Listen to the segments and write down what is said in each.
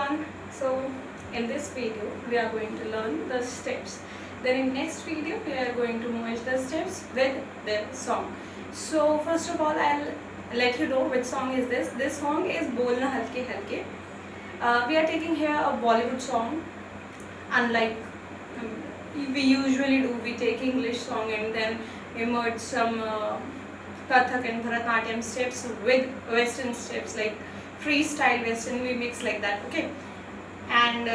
everyone. So in this video we are going to learn the steps. Then in next video we are going to merge the steps with the song. So first of all I'll let you know which song is this. This song is Bolna Halke Halke. We are taking here a Bollywood song. Unlike we usually do, we take English song and then we merge some Kathak and Bharatanatyam steps with Western steps like freestyle Western, we mix like that, okay? And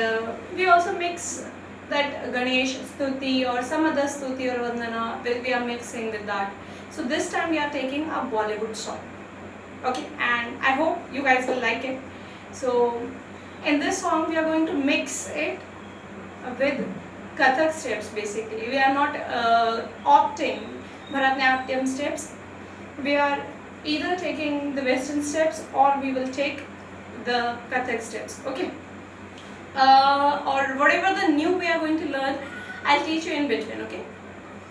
we also mix that Ganesh Stuti or some other Stuti or Vandana, we are mixing with that. So this time we are taking a Bollywood song, okay? And I hope you guys will like it. So in this song we are going to mix it with Kathak steps basically. We are not opting Bharatanatyam steps. We are either taking the Western steps or we will take the Kathak steps, okay? Or whatever the new we are going to learn, I'll teach you in between, okay?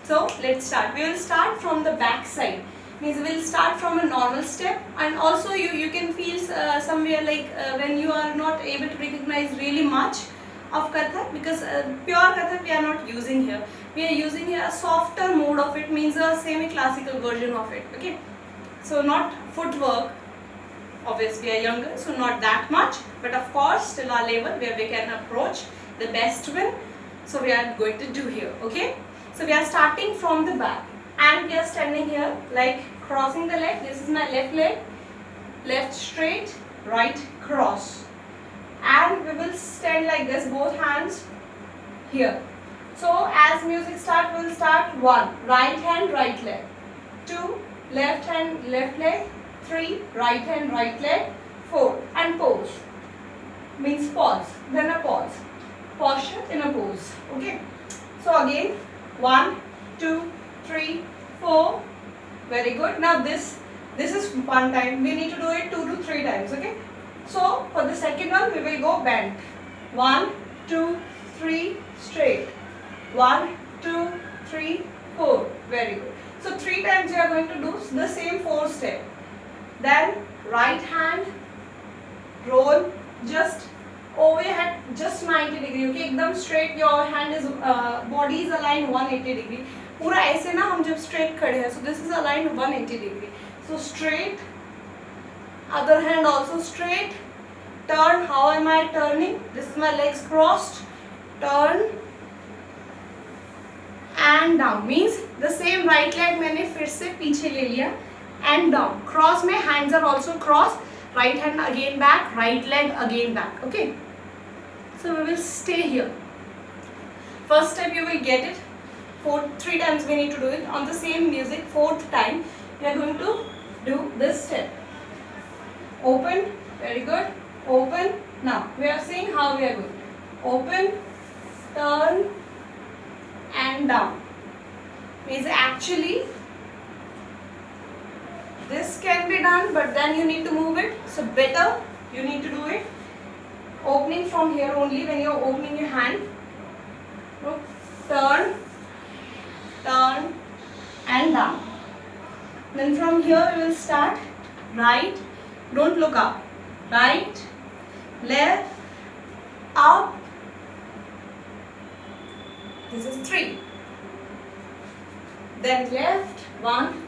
So let's start. We will start from the back side. Means we will start from a normal step, and also you can feel somewhere like when you are not able to recognize really much of Kathak, because pure Kathak we are not using here. We are using here a softer mode of it, means a semi-classical version of it, okay? So not footwork, obviously we are younger, so not that much, but of course still our level where we can approach the best win. So we are going to do here, okay? So we are starting from the back and we are standing here like crossing the leg. This is my left leg, left straight, right cross, and we will stand like this, both hands here. So as music starts, we will start 1, right hand, right leg, 2, left hand, left leg, 3, right hand, right leg, 4, and pose, means pause, then a pause, posture in a pose, okay? So again 1, 2, 3, 4, very good. Now this is one time, we need to do it 2 to 3 times, okay? So for the second one we will go bend, 1, 2, 3, straight, 1, 2, 3, 4, very good. So 3 times we are going to do the same 4 step. Then right hand, roll just over your head, just 90 degree, okay? एकदम straight, your hand is body is aligned 180 degree. पूरा ऐसे ना हम जब straight खड़े हैं, so this is aligned 180 degree. So straight, other hand also straight. Turn. How am I turning? This is my legs crossed. Turn and down, means the same right leg मैंने फिर से पीछे ले लिया and down. Cross में hands are also crossed. Right hand again back, right leg again back, okay? So we will stay here. First step you will get it. 3 times we need to do it on the same music. 4th time we are going to do this step. Open, very good. Open. Now we are seeing how we are going. Open, turn, and down. Means actually this can be done, but then you need to move it. So better you need to do it opening from here only when you are opening your hand. So, turn, turn, and down. Then from here we will start right. Don't look up. Right, left, up. This is 3. Then left, 1,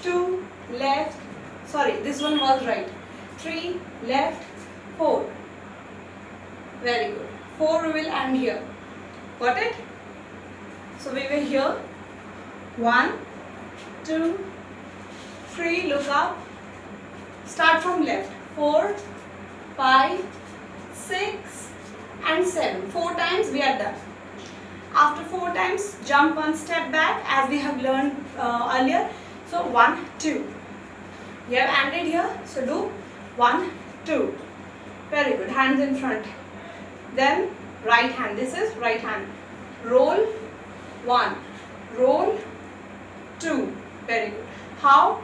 2, left. Sorry, this one was right. 3, left, 4. Very good. 4 we will end here. Got it? So we were here. 1, 2, 3. Look up. Start from left. 4, 5, 6, and 7. 4 times we are done. After 4 times, jump 1 step back as we have learned earlier. So 1, 2. We have ended here. So do 1, 2. Very good. Hands in front. Then right hand. This is right hand. Roll 1. Roll 2. Very good. How?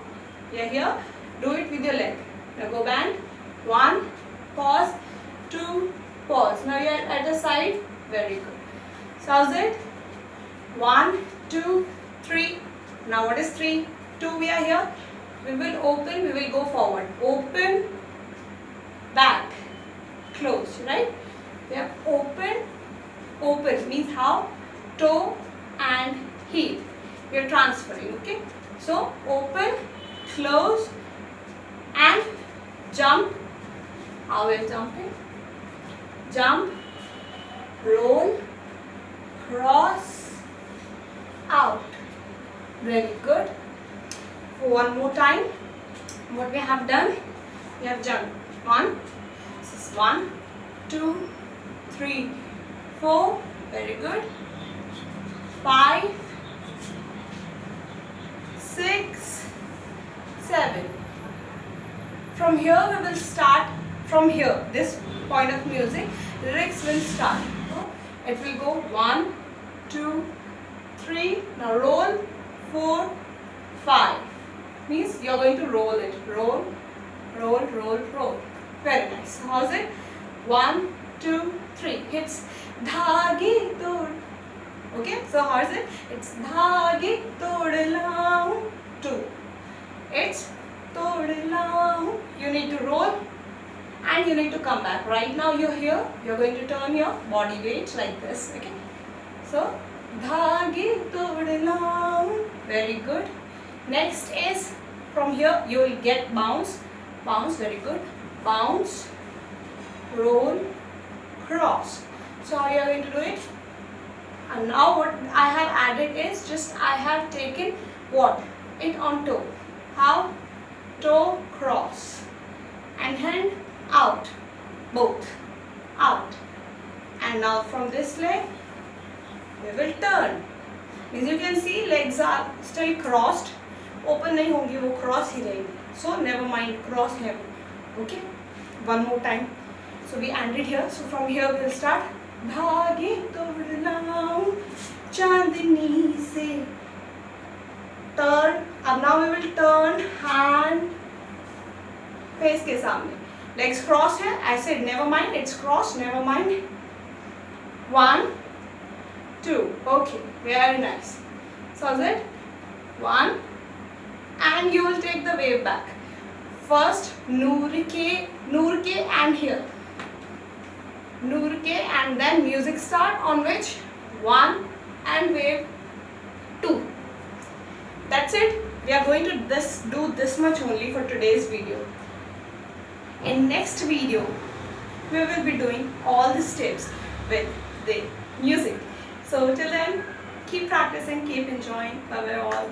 We are here. Do it with your leg. Now go bend. 1, pause, 2, pause. Now you are at the side. Very good. So how's it? 1, 2, 3. Now what is 3? 2 we are here. We will open, we will go forward. Open, back, close, right? We have open, open means how? Toe and heel. We are transferring, okay? So open, close and jump. How we are jumping? Jump, roll, cross, out. Very good. One more time. What we have done? We have jumped. This is 1, 2, 3, 4. Very good. 5, 6, 7. From here we will start. From here, this point of music, lyrics will start. It will go 1, 2, 3. Now roll. 4, 5. Means you are going to roll it. Roll, roll, roll, roll. Very nice. How's it? 1, 2, 3. It's dhage tod. Okay. So how is it? It's dhage tod laun. 2. It's tod laun. You need to roll and you need to come back. Right now you're here. You're going to turn your body weight like this. Okay. So dhage tod laun. Very good. Next is from here you will get bounce. Bounce. Very good. Bounce, roll, cross. So how you are going to do it? And now what I have added is just I have taken what? It on toe. How? Toe, cross. And hand out. Both. Out. And now from this leg we will turn. As you can see, legs are still crossed. Open नहीं होंगी, वो cross ही रहेंगी. So never mind, cross है. Okay. One more time. So we ended here. So from here we will start. धागे तोड़ लाऊं चांदनी से. Turn. अब now we will turn hand face के सामने. Legs cross है. I said never mind. It's crossed. Never mind. 1, 2. Okay. Very nice. So is it? 1. And you will take the wave back. First noor ke and here. Noor ke and then music start on which 1 and wave 2. That's it. We are going to do this much only for today's video. In next video we will be doing all the steps with the music. So till then, keep practicing, keep enjoying. Bye bye all.